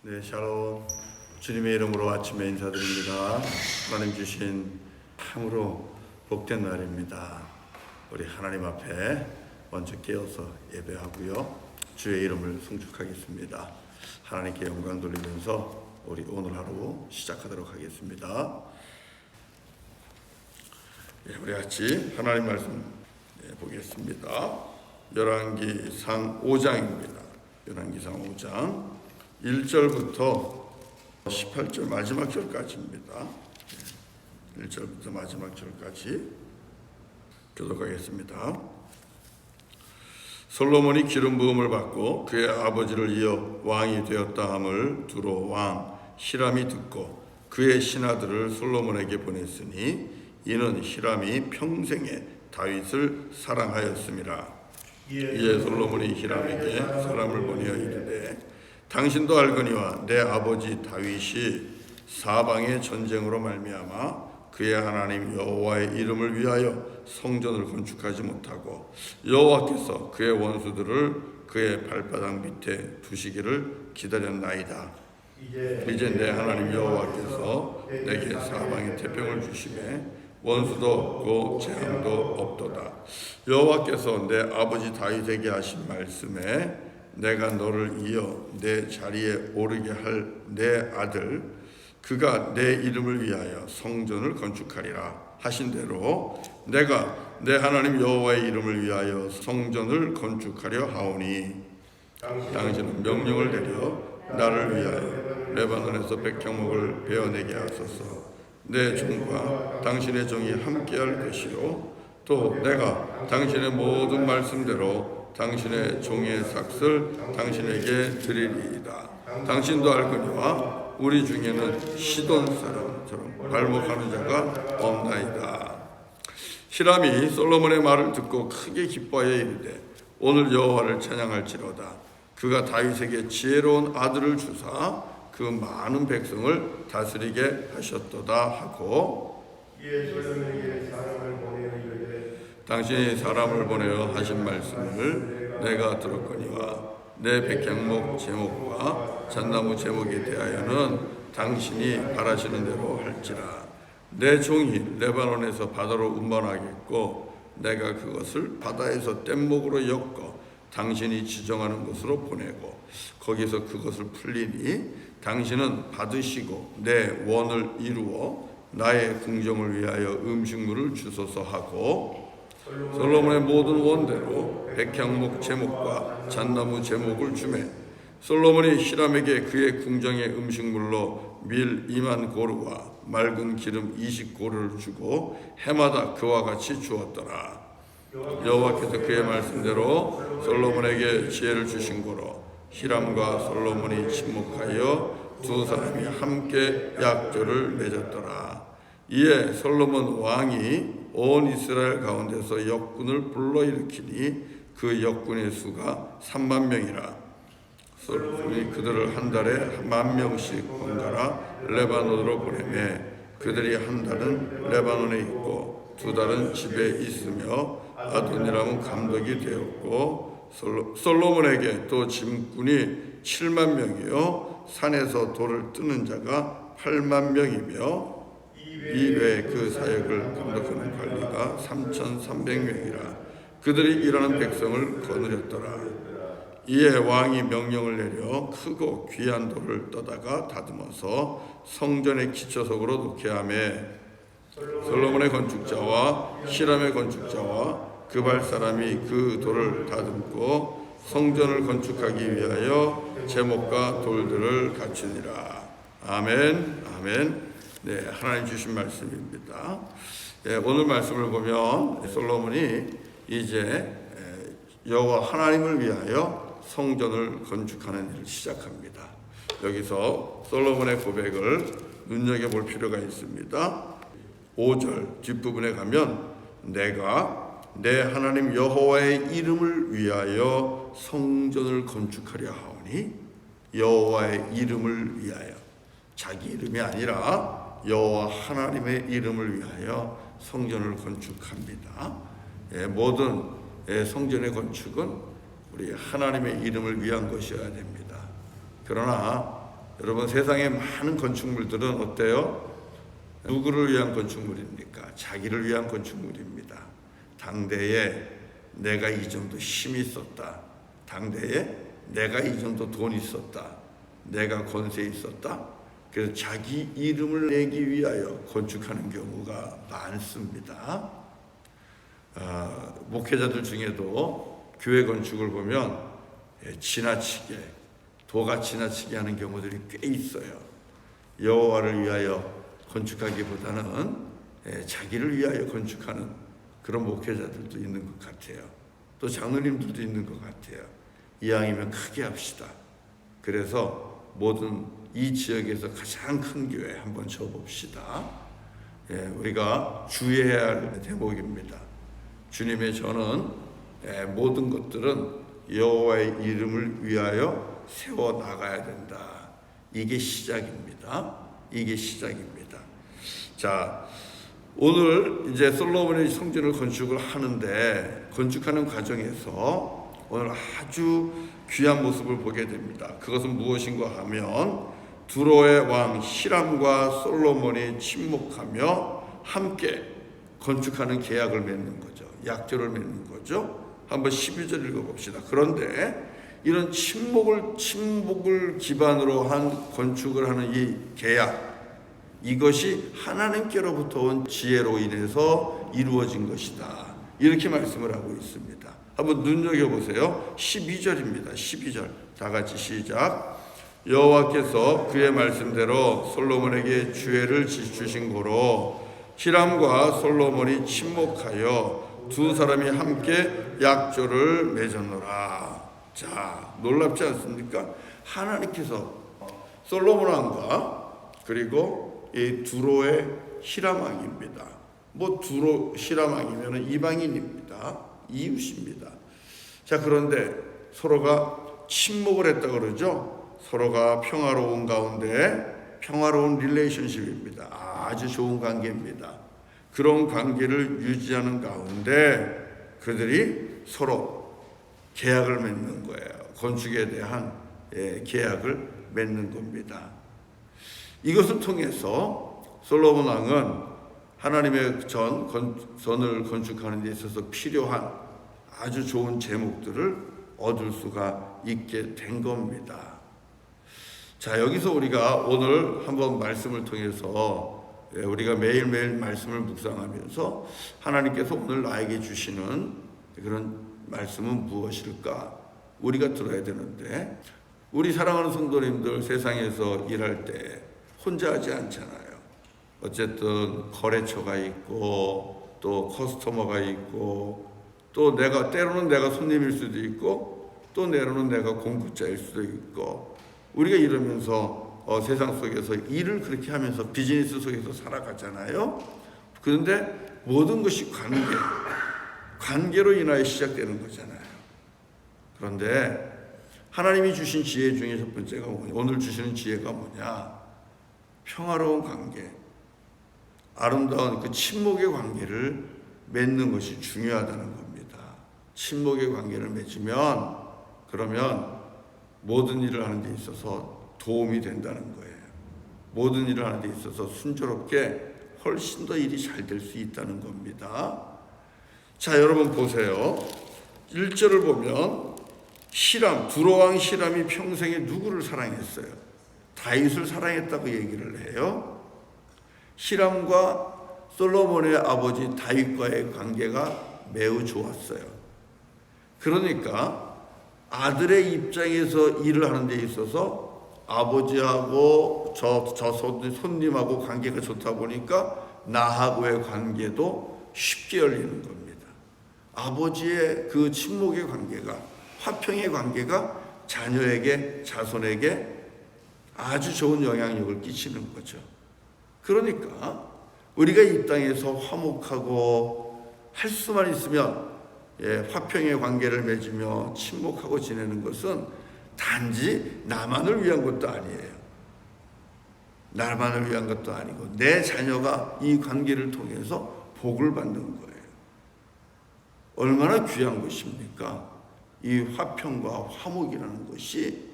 네, 샬롬. 주님의 이름으로 아침에 인사드립니다. 하나님 주신 참으로 복된 날입니다. 우리 하나님 앞에 먼저 깨어서 예배하고요, 주의 이름을 송축하겠습니다. 하나님께 영광 돌리면서 우리 오늘 하루 시작하도록 하겠습니다. 우리 같이 하나님 말씀 보겠습니다. 열왕기상 5장입니다. 열왕기상 5장 1절부터 18절 마지막 절까지입니다. 1절부터 마지막 절까지 교독하겠습니다. 솔로몬이 기름 부음을 받고 그의 아버지를 이어 왕이 되었다 함을 두로 왕 히람이 듣고 그의 신하들을 솔로몬에게 보냈으니 이는 히람이 평생에 다윗을 사랑하였음이라. 이에 솔로몬이 히람에게 사람을 보내어 이르되 당신도 알거니와 내 아버지 다윗이 사방의 전쟁으로 말미암아 그의 하나님 여호와의 이름을 위하여 성전을 건축하지 못하고 여호와께서 그의 원수들을 그의 발바닥 밑에 두시기를 기다렸나이다. 이제 내 하나님 여호와께서 내게 사방의 태평을 주시매 원수도 없고 재앙도 없도다. 여호와께서 내 아버지 다윗에게 하신 말씀에 내가 너를 이어 내 자리에 오르게 할 내 아들 그가 내 이름을 위하여 성전을 건축하리라 하신 대로 내가 내 하나님 여호와의 이름을 위하여 성전을 건축하려 하오니 당신은 명령을 내려 나를 위하여 레바논에서 백향목을 베어내게 하소서. 내 종과 당신의 종이 함께할 것이요 또 내가 당신의 모든 말씀대로 당신의 종의 삭을 당신에게 드리리이다. 당신도 알거니와 우리 중에는 시돈 사람처럼 발목하는 자가 없나이다. 히람이 솔로몬의 말을 듣고 크게 기뻐하여 이르되 오늘 여호와를 찬양할지로다. 그가 다윗에게 지혜로운 아들을 주사 그 많은 백성을 다스리게 하셨도다 하고 당신이 사람을 보내어 하신 말씀을 내가 들었거니와 내 백향목 제목과 잣나무 제목에 대하여는 당신이 바라시는 대로 할지라. 내 종이 레바논에서 바다로 운반하겠고 내가 그것을 바다에서 뗏목으로 엮어 당신이 지정하는 곳으로 보내고 거기서 그것을 풀리니 당신은 받으시고 내 원을 이루어 나의 궁정을 위하여 음식물을 주소서 하고 솔로몬의 모든 원대로 백향목 제목과 잣나무 제목을 주매 솔로몬이 히람에게 그의 궁정의 음식물로 밀 2만 고루와 맑은 기름 20고루를 주고 해마다 그와 같이 주었더라. 여호와께서 그의 말씀대로 솔로몬에게 지혜를 주신 고로 히람과 솔로몬이 침묵하여 두 사람이 함께 약조를 맺었더라. 이에 솔로몬 왕이 온 이스라엘 가운데서 역군을 불러일으키니 그 역군의 수가 3만 명이라. 솔로몬이 그들을 한 달에 10,000명씩 번갈아 레바논으로 보내매 그들이 한 달은 레바논에 있고 두 달은 집에 있으며 아도니람은 감독이 되었고 솔로몬에게 또 짐꾼이 7만 명이요 산에서 돌을 뜨는 자가 8만 명이며 이외에 그 사역을 감독하는 관리가 3,300명이라. 그들이 일하는 백성을 거느렸더라. 이에 왕이 명령을 내려 크고 귀한 돌을 떠다가 다듬어서 성전의 기초석으로 놓게 하매 솔로몬의 건축자와 히람의 건축자와 그발 사람이 그 돌을 다듬고 성전을 건축하기 위하여 제목과 돌들을 갖추니라. 아멘. 아멘. 네, 하나님 주신 말씀입니다. 오늘 말씀을 보면 솔로몬이 이제 여호와 하나님을 위하여 성전을 건축하는 일을 시작합니다. 여기서 솔로몬의 고백을 눈여겨볼 필요가 있습니다. 5절 뒷부분에 가면 내가 내 하나님 여호와의 이름을 위하여 성전을 건축하려 하오니 여호와의 이름을 위하여 자기 이름이 아니라 여호와 하나님의 이름을 위하여 성전을 건축합니다. 모든 성전의 건축은 우리 하나님의 이름을 위한 것이어야 됩니다. 그러나 여러분, 세상에 많은 건축물들은 어때요? 누구를 위한 건축물입니까? 자기를 위한 건축물입니다. 당대에 내가 이 정도 힘이 있었다. 당대에 내가 이 정도 돈이 있었다. 내가 권세 있었다. 그래서 자기 이름을 내기 위하여 건축하는 경우가 많습니다. 목회자들 중에도 교회 건축을 보면 지나치게, 도가 지나치게 하는 경우들이 꽤 있어요. 여호와를 위하여 건축하기보다는 자기를 위하여 건축하는 그런 목회자들도 있는 것 같아요. 또 장로님들도 있는 것 같아요. 이왕이면 크게 합시다. 그래서 모든 이 지역에서 가장 큰 교회 한번 줘봅시다. 우리가 주의해야 할 대목입니다. 주님의 저는 모든 것들은 여호와의 이름을 위하여 세워 나가야 된다. 이게 시작입니다. 이게 시작입니다. 자, 오늘 이제 솔로몬의 성전을 건축을 하는데, 건축하는 과정에서 오늘 아주 귀한 모습을 보게 됩니다. 그것은 무엇인가 하면 두로의 왕 히람과 솔로몬이 친목하며 함께 건축하는 계약을 맺는 거죠. 약조를 맺는 거죠. 한번 12절 읽어봅시다. 그런데 이런 친목을 기반으로 한 건축을 하는 이 계약, 이것이 하나님께로부터 온 지혜로 인해서 이루어진 것이다. 이렇게 말씀을 하고 있습니다. 한번 눈여겨보세요. 12절입니다. 12절. 다 같이 시작. 여호와께서 그의 말씀대로 솔로몬에게 주혜를 주신 고로 히람과 솔로몬이 친목하여 두 사람이 함께 약조를 맺었노라. 자, 놀랍지 않습니까? 하나님께서 솔로몬 왕과 그리고 이 두로의 히람 왕입니다. 두로 히람 왕이면 이방인입니다. 이웃입니다. 자, 그런데 서로가 친목을 했다 그러죠. 서로가 평화로운 가운데 평화로운 릴레이션십입니다. 아주 좋은 관계입니다. 그런 관계를 유지하는 가운데 그들이 서로 계약을 맺는 거예요. 건축에 대한 계약을 맺는 겁니다. 이것을 통해서 솔로몬 왕은 하나님의 전을 건축하는 데 있어서 필요한 아주 좋은 제목들을 얻을 수가 있게 된 겁니다. 자, 여기서 우리가 오늘 한번 말씀을 통해서 우리가 매일매일 말씀을 묵상하면서 하나님께서 오늘 나에게 주시는 그런 말씀은 무엇일까? 우리가 들어야 되는데, 우리 사랑하는 성도님들 세상에서 일할 때 혼자 하지 않잖아요. 어쨌든 거래처가 있고 또 커스터머가 있고 또 때로는 내가 손님일 수도 있고 또 때로는 내가 공급자일 수도 있고, 우리가 이러면서 세상 속에서 일을 그렇게 하면서 비즈니스 속에서 살아가잖아요. 그런데 모든 것이 관계로 인하여 시작되는 거잖아요. 그런데 하나님이 주신 지혜 중에 첫 번째가 뭐냐? 오늘 주시는 지혜가 뭐냐? 평화로운 관계, 아름다운 그 친목의 관계를 맺는 것이 중요하다는 겁니다. 친목의 관계를 맺으면 그러면 모든 일을 하는 데 있어서 도움이 된다는 거예요. 모든 일을 하는 데 있어서 순조롭게 훨씬 더 일이 잘 될 수 있다는 겁니다. 자, 여러분 보세요. 1절을 보면 두로왕 히람이 평생에 누구를 사랑했어요? 다윗을 사랑했다고 얘기를 해요. 히람과 솔로몬의 아버지 다윗과의 관계가 매우 좋았어요. 그러니까 아들의 입장에서 일을 하는 데 있어서 아버지하고 저 손님하고 관계가 좋다 보니까 나하고의 관계도 쉽게 열리는 겁니다. 아버지의 그 친목의 관계가, 화평의 관계가 자손에게 아주 좋은 영향력을 끼치는 거죠. 그러니까 우리가 이 땅에서 화목하고 할 수만 있으면 화평의 관계를 맺으며 친목하고 지내는 것은 단지 나만을 위한 것도 아니에요. 나만을 위한 것도 아니고 내 자녀가 이 관계를 통해서 복을 받는 거예요. 얼마나 귀한 것입니까? 이 화평과 화목이라는 것이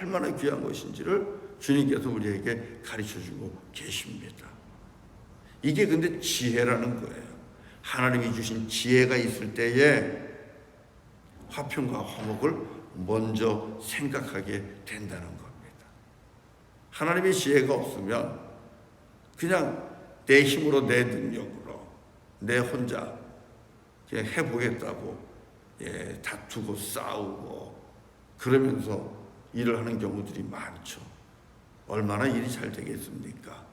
얼마나 귀한 것인지를 주님께서 우리에게 가르쳐주고 계십니다. 이게 근데 지혜라는 거예요. 하나님이 주신 지혜가 있을 때에 화평과 화목을 먼저 생각하게 된다는 겁니다. 하나님의 지혜가 없으면 그냥 내 힘으로, 내 능력으로, 내 혼자 그냥 해보겠다고 다투고 싸우고 그러면서 일을 하는 경우들이 많죠. 얼마나 일이 잘 되겠습니까?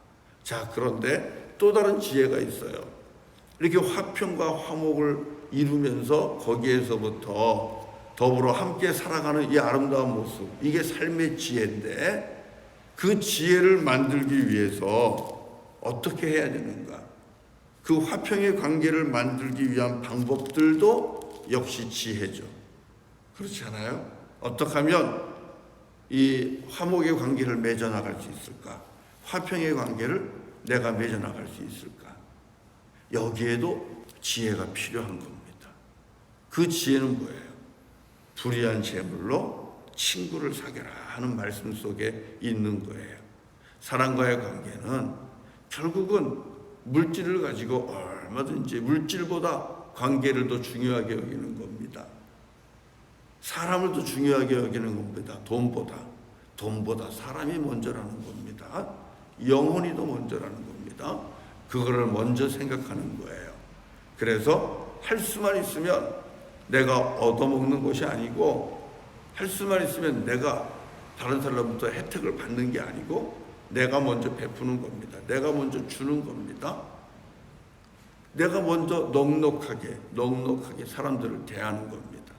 자, 그런데 또 다른 지혜가 있어요. 이렇게 화평과 화목을 이루면서 거기에서부터 더불어 함께 살아가는 이 아름다운 모습, 이게 삶의 지혜인데 그 지혜를 만들기 위해서 어떻게 해야 되는가? 그 화평의 관계를 만들기 위한 방법들도 역시 지혜죠. 그렇지 않아요? 어떻게 하면 이 화목의 관계를 맺어나갈 수 있을까? 화평의 관계를 내가 맺어나갈 수 있을까? 여기에도 지혜가 필요한 겁니다. 그 지혜는 뭐예요? 불의한 재물로 친구를 사귀라 하는 말씀 속에 있는 거예요. 사람과의 관계는 결국은 물질을 가지고 얼마든지 물질보다 관계를 더 중요하게 여기는 겁니다. 사람을 더 중요하게 여기는 겁니다. 돈보다 사람이 먼저라는 겁니다. 영혼이 더 먼저라는 겁니다. 그거를 먼저 생각하는 거예요. 그래서 할 수만 있으면 내가 얻어먹는 것이 아니고, 할 수만 있으면 내가 다른 사람부터 혜택을 받는 게 아니고 내가 먼저 베푸는 겁니다. 내가 먼저 주는 겁니다. 내가 먼저 넉넉하게 사람들을 대하는 겁니다.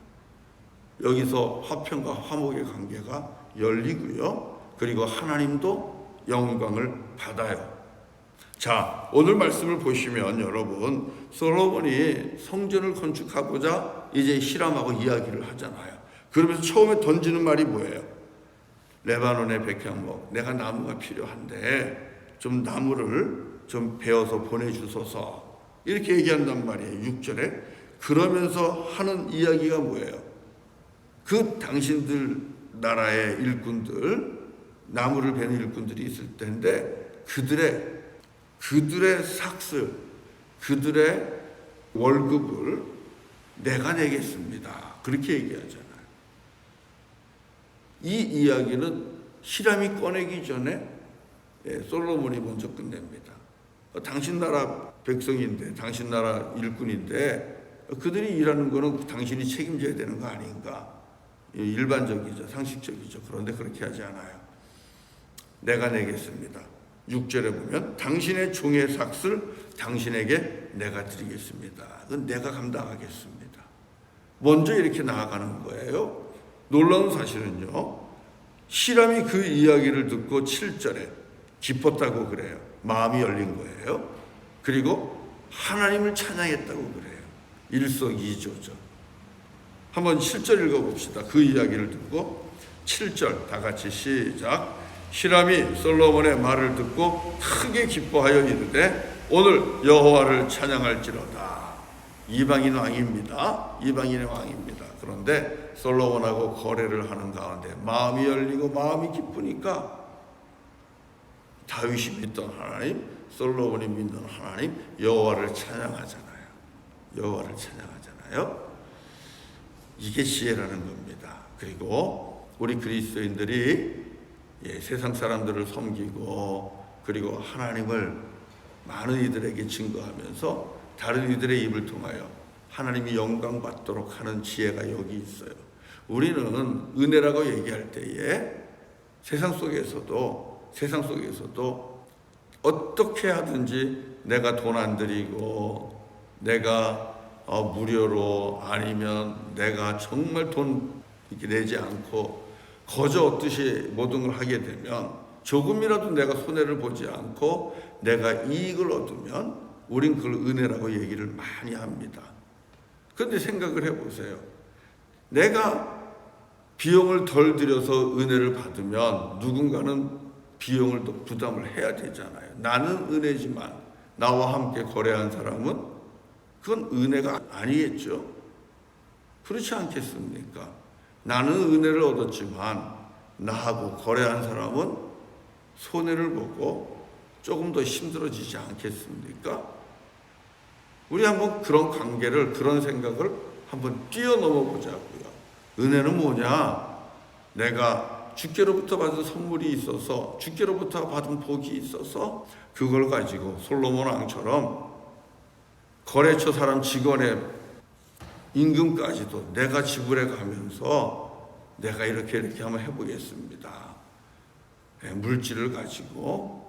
여기서 화평과 화목의 관계가 열리고요. 그리고 하나님도 영광을 받아요. 자, 오늘 말씀을 보시면 여러분, 솔로몬이 성전을 건축하고자 이제 히람하고 이야기를 하잖아요. 그러면서 처음에 던지는 말이 뭐예요? 레바논의 백향목, 내가 나무가 필요한데 좀 나무를 좀 베어서 보내주소서, 이렇게 얘기한단 말이에요. 6절에. 그러면서 하는 이야기가 뭐예요? 그 당신들 나라의 일꾼들, 나무를 베는 일꾼들이 있을 텐데 그들의 삭슬, 그들의 월급을 내가 내겠습니다. 그렇게 얘기하잖아요. 이 이야기는 히람이 꺼내기 전에 솔로몬이 먼저 끝냅니다. 당신 나라 백성인데, 당신 나라 일꾼인데 그들이 일하는 거는 당신이 책임져야 되는 거 아닌가? 일반적이죠. 상식적이죠. 그런데 그렇게 하지 않아요. 내가 내겠습니다. 6절에 보면 당신의 종의 삭슬 당신에게 내가 드리겠습니다. 그건 내가 감당하겠습니다. 먼저 이렇게 나아가는 거예요. 놀라운 사실은요, 히람이 그 이야기를 듣고 7절에 기뻤다고 그래요. 마음이 열린 거예요. 그리고 하나님을 찬양했다고 그래요. 일석이조죠. 한번 7절 읽어봅시다. 그 이야기를 듣고 7절 다 같이 시작. 히람이 솔로몬의 말을 듣고 크게 기뻐하여 이르되 오늘 여호와를 찬양할지로다. 이방인 왕입니다. 이방인의 왕입니다. 그런데 솔로몬하고 거래를 하는 가운데 마음이 열리고 마음이 기쁘니까 다윗이 믿던 하나님, 솔로몬이 믿는 하나님, 여호와를 찬양하잖아요. 여호와를 찬양하잖아요. 이게 지혜라는 겁니다. 그리고 우리 그리스도인들이 세상 사람들을 섬기고 그리고 하나님을 많은 이들에게 증거하면서 다른 이들의 입을 통하여 하나님이 영광 받도록 하는 지혜가 여기 있어요. 우리는 은혜라고 얘기할 때에 세상 속에서도 어떻게 하든지 내가 돈 안 들이고 내가 무료로, 아니면 내가 정말 돈 이렇게 내지 않고 거저 얻듯이 모든 걸 하게 되면, 조금이라도 내가 손해를 보지 않고 내가 이익을 얻으면 우린 그걸 은혜라고 얘기를 많이 합니다. 그런데 생각을 해보세요. 내가 비용을 덜 들여서 은혜를 받으면 누군가는 비용을 또 부담을 해야 되잖아요. 나는 은혜지만 나와 함께 거래한 사람은 그건 은혜가 아니겠죠. 그렇지 않겠습니까? 나는 은혜를 얻었지만 나하고 거래한 사람은 손해를 보고 조금 더 힘들어지지 않겠습니까? 우리 한번 그런 관계를, 그런 생각을 한번 뛰어넘어 보자고요. 은혜는 뭐냐? 내가 주께로부터 받은 선물이 있어서, 주께로부터 받은 복이 있어서 그걸 가지고 솔로몬 왕처럼 거래처 사람 직원의 임금까지도 내가 지불해 가면서 내가 이렇게 한번 해보겠습니다. 물질을 가지고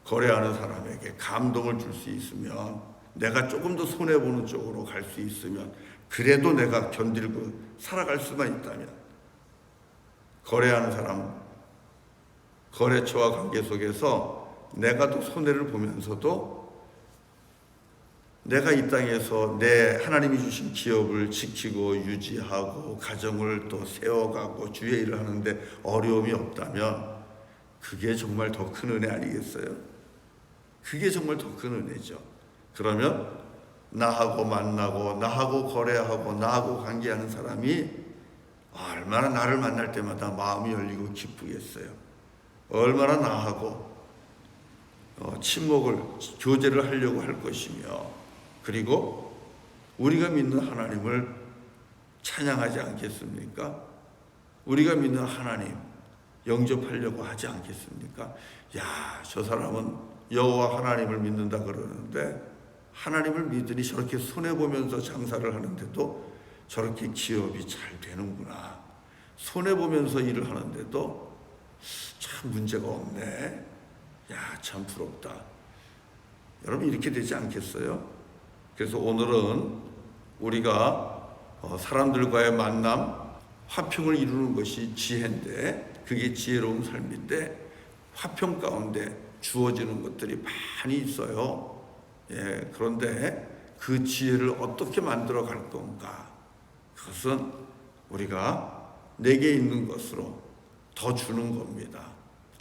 거래하는 사람에게 감동을 줄 수 있으면, 내가 조금 더 손해보는 쪽으로 갈 수 있으면, 그래도 내가 견디고 살아갈 수만 있다면, 거래하는 사람, 거래처와 관계 속에서 내가 또 손해를 보면서도 내가 이 땅에서 내 하나님이 주신 기업을 지키고 유지하고 가정을 또 세워가고 주의 일을 하는데 어려움이 없다면 그게 정말 더 큰 은혜 아니겠어요? 그게 정말 더 큰 은혜죠. 그러면 나하고 만나고 나하고 거래하고 나하고 관계하는 사람이 얼마나 나를 만날 때마다 마음이 열리고 기쁘겠어요. 얼마나 나하고 친목을, 교제를 하려고 할 것이며, 그리고 우리가 믿는 하나님을 찬양하지 않겠습니까? 우리가 믿는 하나님 영접하려고 하지 않겠습니까? 야, 저 사람은 여호와 하나님을 믿는다 그러는데 하나님을 믿으니 저렇게 손해보면서 장사를 하는데도 저렇게 기업이 잘 되는구나. 손해보면서 일을 하는데도 참 문제가 없네. 야, 참 부럽다. 여러분, 이렇게 되지 않겠어요? 그래서 오늘은 우리가 사람들과의 만남, 화평을 이루는 것이 지혜인데, 그게 지혜로운 삶인데, 화평 가운데 주어지는 것들이 많이 있어요. 그런데 그 지혜를 어떻게 만들어 갈 건가? 그것은 우리가 내게 있는 것으로 더 주는 겁니다.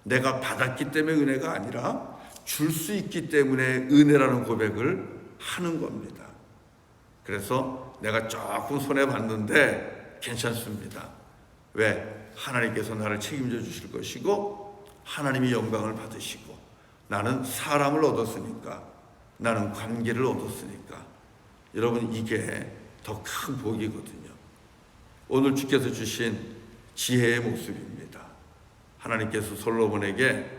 내가 받았기 때문에 은혜가 아니라 줄 수 있기 때문에 은혜라는 고백을 하는 겁니다. 그래서 내가 조금 손해봤는데 괜찮습니다. 왜? 하나님께서 나를 책임져 주실 것이고 하나님이 영광을 받으시고, 나는 사람을 얻었으니까, 나는 관계를 얻었으니까. 여러분, 이게 더 큰 복이거든요. 오늘 주께서 주신 지혜의 모습입니다. 하나님께서 솔로몬에게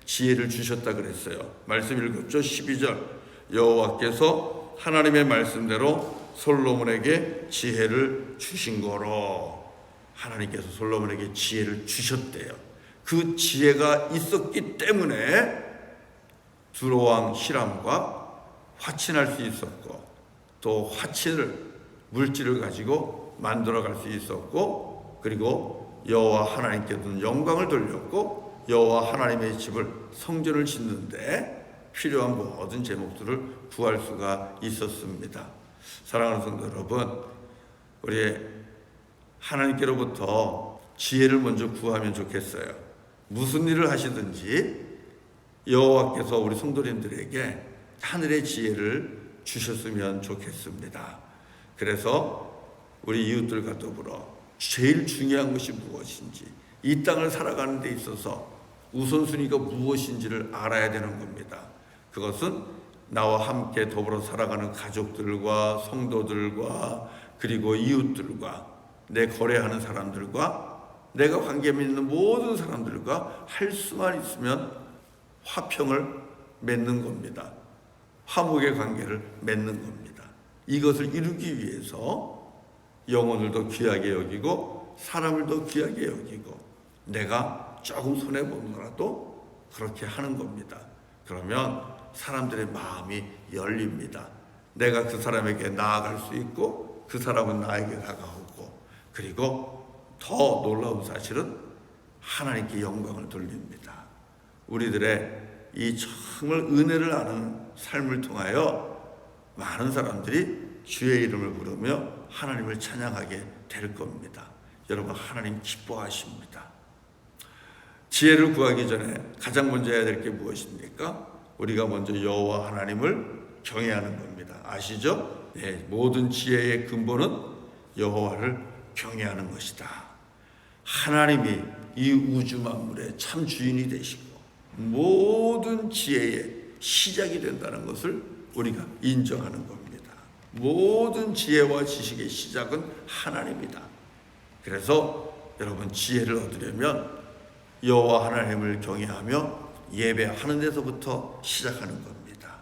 지혜를 주셨다 그랬어요. 말씀 읽었죠? 12절. 여호와께서 하나님의 말씀대로 솔로몬에게 지혜를 주신 거로. 하나님께서 솔로몬에게 지혜를 주셨대요. 그 지혜가 있었기 때문에 두로왕 히람과 화친할 수 있었고, 또 화친을, 물질을 가지고 만들어 갈 수 있었고, 그리고 여호와 하나님께도 영광을 돌렸고, 여호와 하나님의 집을, 성전을 짓는데 필요한 모든 제목들을 구할 수가 있었습니다. 사랑하는 성도 여러분, 우리 하나님께로부터 지혜를 먼저 구하면 좋겠어요. 무슨 일을 하시든지 여호와께서 우리 성도님들에게 하늘의 지혜를 주셨으면 좋겠습니다. 그래서 우리 이웃들과 더불어 제일 중요한 것이 무엇인지, 이 땅을 살아가는 데 있어서 우선순위가 무엇인지를 알아야 되는 겁니다. 그것은 나와 함께 더불어 살아가는 가족들과 성도들과, 그리고 이웃들과, 내 거래하는 사람들과, 내가 관계 맺는 모든 사람들과 할 수만 있으면 화평을 맺는 겁니다. 화목의 관계를 맺는 겁니다. 이것을 이루기 위해서 영혼을 귀하게 여기고 사람을 더 귀하게 여기고, 내가 조금 손해보더라도 그렇게 하는 겁니다. 그러면 사람들의 마음이 열립니다. 내가 그 사람에게 나아갈 수 있고 그 사람은 나에게 다가오고, 그리고 더 놀라운 사실은 하나님께 영광을 돌립니다. 우리들의 이 정말 은혜를 아는 삶을 통하여 많은 사람들이 주의 이름을 부르며 하나님을 찬양하게 될 겁니다. 여러분, 하나님 기뻐하십니다. 지혜를 구하기 전에 가장 먼저 해야 될 게 무엇입니까? 우리가 먼저 여호와 하나님을 경외하는 겁니다. 아시죠? 네, 모든 지혜의 근본은 여호와를 경외하는 것이다. 하나님이 이 우주 만물의 참 주인이 되시고 모든 지혜의 시작이 된다는 것을 우리가 인정하는 겁니다. 모든 지혜와 지식의 시작은 하나님이다. 그래서 여러분, 지혜를 얻으려면 여호와 하나님을 경외하며 예배하는 데서부터 시작하는 겁니다.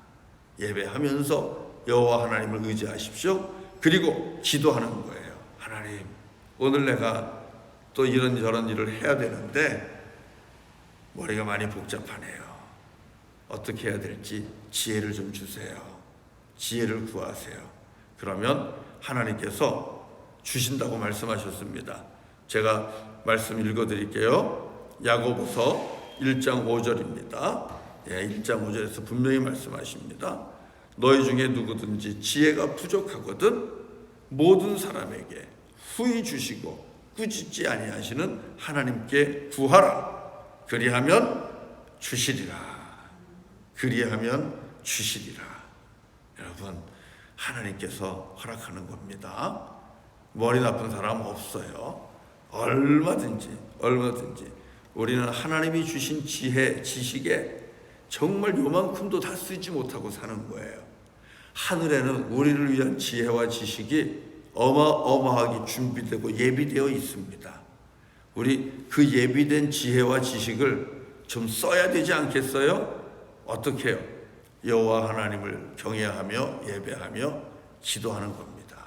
예배하면서 여호와 하나님을 의지하십시오. 그리고 기도하는 거예요. 하나님, 오늘 내가 또 이런저런 일을 해야 되는데 머리가 많이 복잡하네요. 어떻게 해야 될지 지혜를 좀 주세요. 지혜를 구하세요. 그러면 하나님께서 주신다고 말씀하셨습니다. 제가 말씀 읽어드릴게요. 야고보서 1장 5절입니다. 1장 5절에서 분명히 말씀하십니다. 너희 중에 누구든지 지혜가 부족하거든 모든 사람에게 후히 주시고 꾸짖지 아니하시는 하나님께 구하라. 그리하면 주시리라. 그리하면 주시리라. 여러분, 하나님께서 허락하는 겁니다. 머리 나쁜 사람 없어요. 얼마든지 우리는 하나님이 주신 지혜, 지식에 정말 요만큼도 다 쓰지 못하고 사는 거예요. 하늘에는 우리를 위한 지혜와 지식이 어마어마하게 준비되고 예비되어 있습니다. 우리 그 예비된 지혜와 지식을 좀 써야 되지 않겠어요? 어떻게 해요? 여호와 하나님을 경외하며 예배하며 기도하는 겁니다.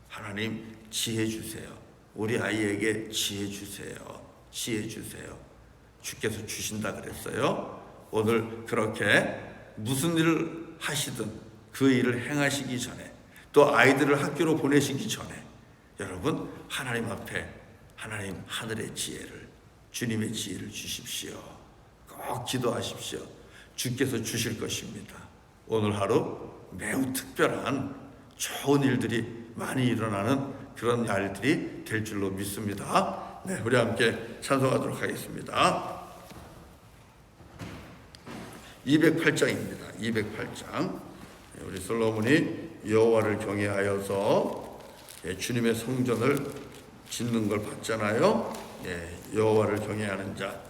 하나님, 지혜 주세요. 우리 아이에게 지혜 주세요. 지혜 주세요. 주께서 주신다 그랬어요. 오늘 그렇게 무슨 일을 하시든 그 일을 행하시기 전에, 또 아이들을 학교로 보내시기 전에 여러분, 하나님 앞에 하나님 하늘의 지혜를, 주님의 지혜를 주십시오. 꼭 기도하십시오. 주께서 주실 것입니다. 오늘 하루 매우 특별한 좋은 일들이 많이 일어나는 그런 날들이 될 줄로 믿습니다. 네, 우리 함께 찬송하도록 하겠습니다. 208장입니다. 208장. 우리 솔로몬이 여호와를 경외하여서 주님의 성전을 짓는 걸 봤잖아요. 여호와를 경외하는 자,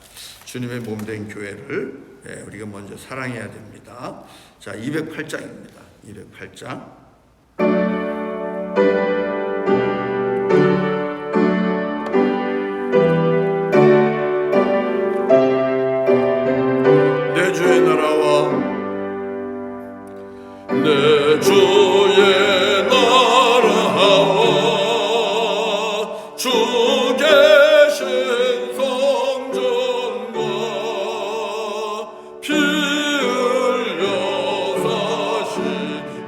주님의 몸된 교회를 우리가 먼저 사랑해야 됩니다. 자, 208장입니다. 208장. 내 주의 나라와 내 주의 나라와 주 계신 성전과 피 흘려 사신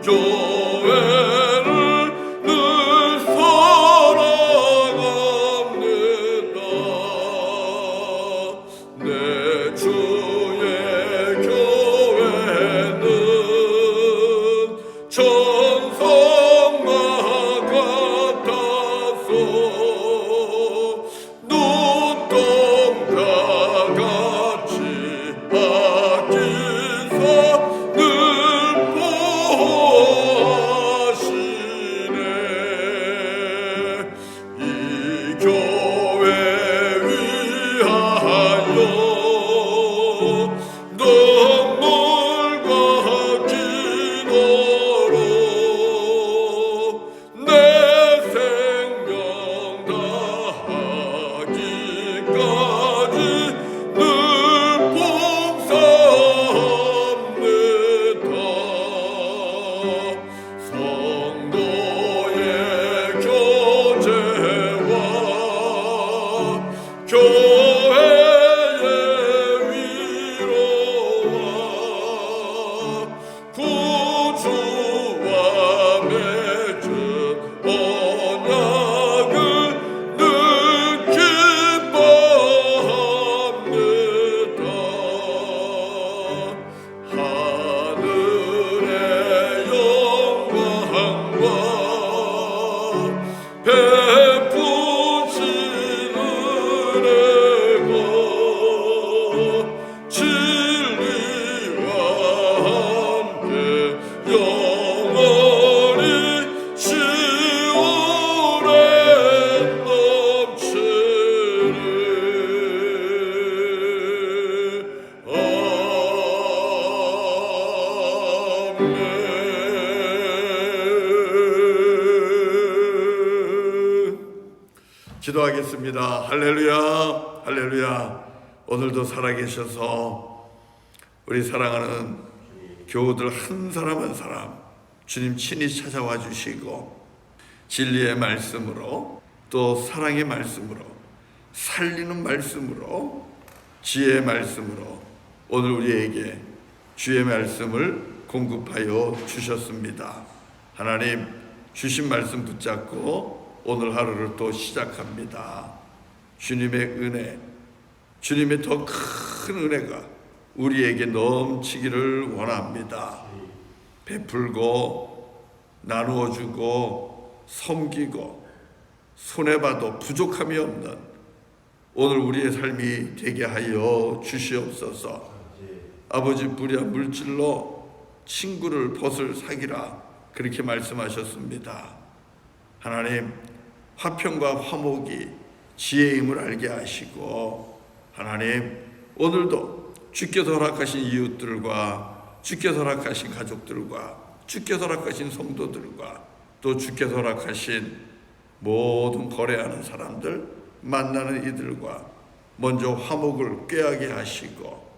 교회를 늘 사랑합니다. 내 주의 교회는 천성과 같아서 눈동자 같이 아끼사 늘 보호하시네. 이 교회 위하여 눈물과 기도로 내 생명 다하기까지 늘 봉사합니다. 성도의 교제와 교회의 위로와 구주와 맺은 언약을 늘 기뻐합니다. 하늘의 영광과 베푸신 은혜가 진리와 함께 영원히 시온에 넘치리. 기도하겠습니다. 할렐루야, 할렐루야. 오늘도 살아계셔서 우리 사랑하는 교우들 한 사람 한 사람 주님 친히 찾아와 주시고 진리의 말씀으로 또 사랑의 말씀으로 살리는 말씀으로 지혜의 말씀으로 오늘 우리에게 주의 말씀을 공급하여 주셨습니다. 하나님 주신 말씀 붙잡고 오늘 하루를 또 시작합니다. 주님의 은혜, 주님의 더 큰 은혜가 우리에게 넘치기를 원합니다. 베풀고 나누어 주고 섬기고 손해봐도 부족함이 없는 오늘 우리의 삶이 되게 하여 주시옵소서. 아버지 불의한 물질로 친구를 벗을 사기라 그렇게 말씀하셨습니다. 하나님 화평과 화목이 지혜임을 알게 하시고 하나님 오늘도 주께서 허락하신 이웃들과 주께서 허락하신 가족들과 주께서 허락하신 성도들과 또 주께서 허락하신 모든 거래하는 사람들 만나는 이들과 먼저 화목을 꾀하게 하시고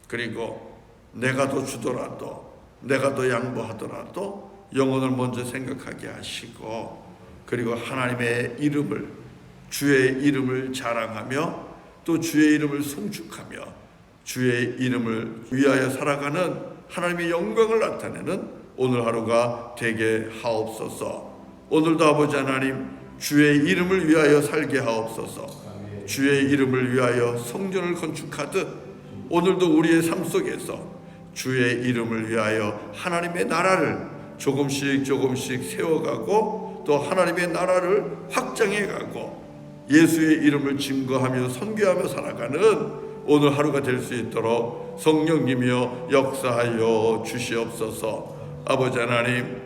그리고 내가 더 주더라도 내가 더 양보하더라도 영혼을 먼저 생각하게 하시고 그리고 하나님의 이름을 주의 이름을 자랑하며 또 주의 이름을 송축하며 주의 이름을 위하여 살아가는 하나님의 영광을 나타내는 오늘 하루가 되게 하옵소서. 오늘도 아버지 하나님 주의 이름을 위하여 살게 하옵소서. 주의 이름을 위하여 성전을 건축하듯 오늘도 우리의 삶 속에서 주의 이름을 위하여 하나님의 나라를 조금씩 세워가고 또 하나님의 나라를 확장해가고 예수의 이름을 증거하며 선교하며 살아가는 오늘 하루가 될 수 있도록 성령님이여 역사하여 주시옵소서. 아버지 하나님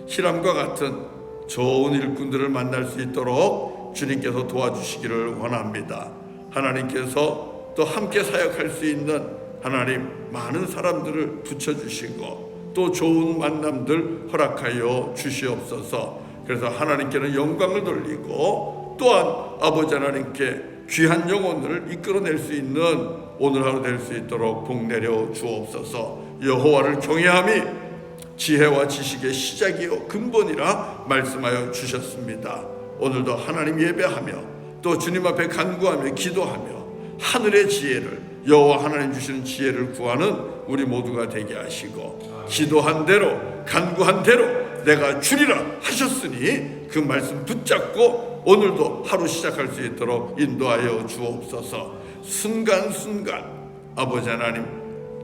히람과 같은 좋은 일꾼들을 만날 수 있도록 주님께서 도와주시기를 원합니다. 하나님께서 또 함께 사역할 수 있는 하나님 많은 사람들을 붙여주시고 또 좋은 만남들 허락하여 주시옵소서. 그래서 하나님께는 영광을 돌리고 또한 아버지 하나님께 귀한 영혼을 이끌어낼 수 있는 오늘 하루 될 수 있도록 복 내려 주옵소서. 여호와를 경외함이 지혜와 지식의 시작이요 근본이라 말씀하여 주셨습니다. 오늘도 하나님 예배하며 또 주님 앞에 간구하며 기도하며 하늘의 지혜를 여호와 하나님 주시는 지혜를 구하는 우리 모두가 되게 하시고 기도한 대로 간구한 대로 내가 주리라 하셨으니 그 말씀 붙잡고 오늘도 하루 시작할 수 있도록 인도하여 주옵소서. 순간순간 아버지 하나님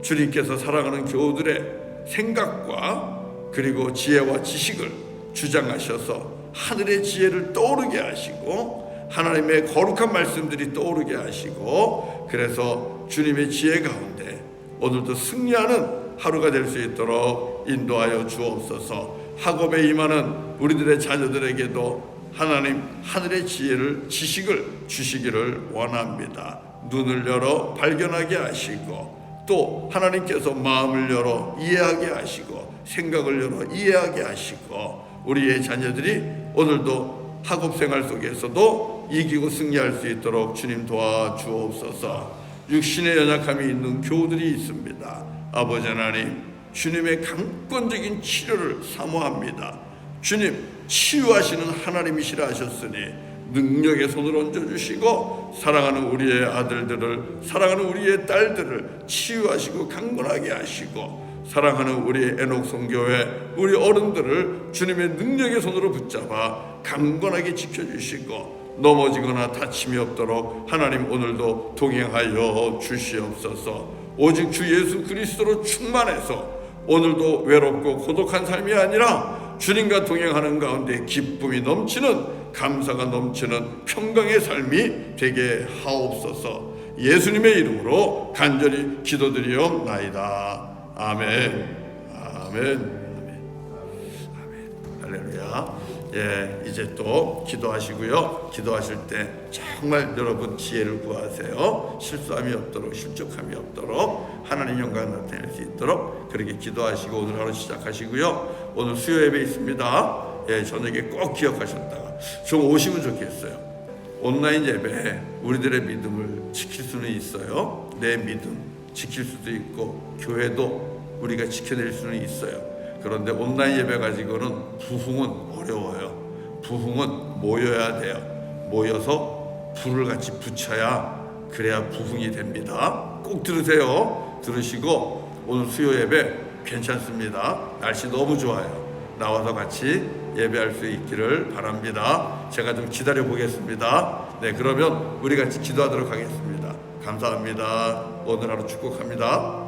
주님께서 사랑하는 교우들의 생각과 그리고 지혜와 지식을 주장하셔서 하늘의 지혜를 떠오르게 하시고 하나님의 거룩한 말씀들이 떠오르게 하시고 그래서 주님의 지혜 가운데 오늘도 승리하는 하루가 될 수 있도록 인도하여 주옵소서. 학업에 임하는 우리들의 자녀들에게도 하나님 하늘의 지혜를 지식을 주시기를 원합니다. 눈을 열어 발견하게 하시고 또 하나님께서 마음을 열어 이해하게 하시고 생각을 열어 이해하게 하시고 우리의 자녀들이 오늘도 학업생활 속에서도 이기고 승리할 수 있도록 주님 도와주옵소서. 육신의 연약함이 있는 교우들이 있습니다. 아버지 하나님 주님의 강권적인 치료를 사모합니다. 주님 치유하시는 하나님이시라 하셨으니 능력의 손을 얹어주시고 사랑하는 우리의 아들들을 사랑하는 우리의 딸들을 치유하시고 강건하게 하시고 사랑하는 우리의 에녹 성교회 우리 어른들을 주님의 능력의 손으로 붙잡아 강건하게 지켜주시고 넘어지거나 다침이 없도록 하나님 오늘도 동행하여 주시옵소서. 오직 주 예수 그리스도로 충만해서 오늘도 외롭고 고독한 삶이 아니라 주님과 동행하는 가운데 기쁨이 넘치는 감사가 넘치는 평강의 삶이 되게 하옵소서. 예수님의 이름으로 간절히 기도드리옵나이다. 아멘. 아멘. 아멘. 할렐루야. 이제 또 기도하시고요. 기도하실 때 정말 여러분 지혜를 구하세요. 실수함이 없도록 실족함이 없도록 하나님 영광 나타낼 수 있도록 그렇게 기도하시고 오늘 하루 시작하시고요. 오늘 수요 예배 있습니다. 저녁에 꼭 기억하셨다가 좀 오시면 좋겠어요. 온라인 예배에 우리들의 믿음을 지킬 수는 있어요. 내 믿음 지킬 수도 있고 교회도 우리가 지켜낼 수는 있어요. 그런데 온라인 예배 가지고는 부흥은 어려워요. 부흥은 모여야 돼요. 모여서 불을 같이 붙여야 그래야 부흥이 됩니다. 꼭 들으세요. 들으시고 오늘 수요 예배 괜찮습니다. 날씨 너무 좋아요. 나와서 같이 예배할 수 있기를 바랍니다. 제가 좀 기다려 보겠습니다. 네, 그러면 우리 같이 기도하도록 하겠습니다. 감사합니다. 오늘 하루 축복합니다.